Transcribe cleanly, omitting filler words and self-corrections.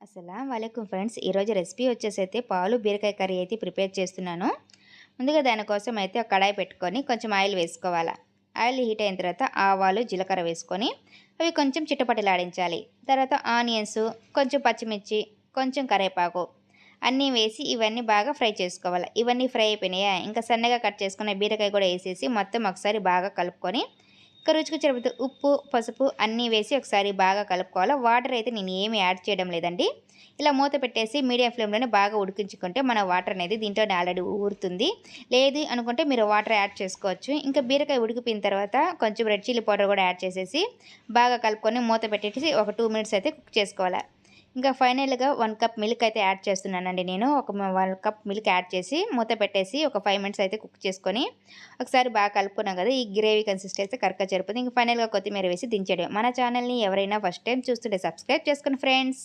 అస్సలాం వాలేకుమ్ friends. ఈరోజు recipe వచ్చేసైతే పాలు బీరకాయ కర్రీ అయితే ప్రిపేర్ చేస్తున్నాను. ముందుగా దానికోసం అయితే ఒక కడాయి పెట్టుకొని కొంచెం ఆయిల్ వేసుకోవాలి. ఆయిల్ హీట్ అయిన తర్వాత ఆవాలు జీలకర్ర వేసుకొని అవి కొంచెం చిటపటలాడించాలి. తర్వాత ఆనియన్స్, కొంచెం పచ్చిమిర్చి, కొంచెం కరివేపాకు అన్నీ వేసి ఇవన్నీ బాగా ఫ్రై చేసుకోవాలి. ఇవన్నీ ఫ్రై అయిపోయినాయా, ఇంకా సన్నగా కట్ చేసుకున్న బీరకాయ కూడా వేసేసి మొత్తం ఒకసారి బాగా కలుపుకొని ఇంకా రుచికి సరిపోతే ఉప్పు, పసుపు అన్నీ వేసి ఒకసారి బాగా కలుపుకోవాలి. వాటర్ అయితే నేను ఏమి యాడ్ చేయడం లేదండి. ఇలా మూత పెట్టేసి మీడియం ఫ్లేమ్లోనే బాగా ఉడికించుకుంటే మన వాటర్ అనేది దీంట్లోనే ఆల్రెడీ ఊరుతుంది. లేదు అనుకుంటే మీరు వాటర్ యాడ్ చేసుకోవచ్చు. ఇంకా బీరకాయ ఉడికిపోయిన తర్వాత కొంచెం రెడ్ చిల్లీ పౌడర్ కూడా యాడ్ చేసేసి బాగా కలుపుకొని మూత పెట్టేసి ఒక 2 మినిట్స్ అయితే కుక్ చేసుకోవాలి. ఇంకా ఫైనల్‌గా 1 కప్ మిల్క్ అయితే యాడ్ చేస్తున్నానండి నేను. ఒక 1 కప్ మిల్క్ యాడ్ చేసి మూత పెట్టేసి ఒక 5 మినిట్స్ అయితే కుక్ చేసుకొని ఒకసారి బాగా కలుపుకున్నాం కదా! ఈ గ్రేవీ కన్సిస్టెన్సీ కరెక్ట్‌గా సరిపోతుంది. ఇంక ఫైనల్‌గా కొత్తిమీర వేసి దించేయడమే. మన ఛానల్‌ని ఎవరైనా ఫస్ట్ టైమ్ చూస్తుంటే సబ్స్క్రైబ్ చేసుకోండి ఫ్రెండ్స్.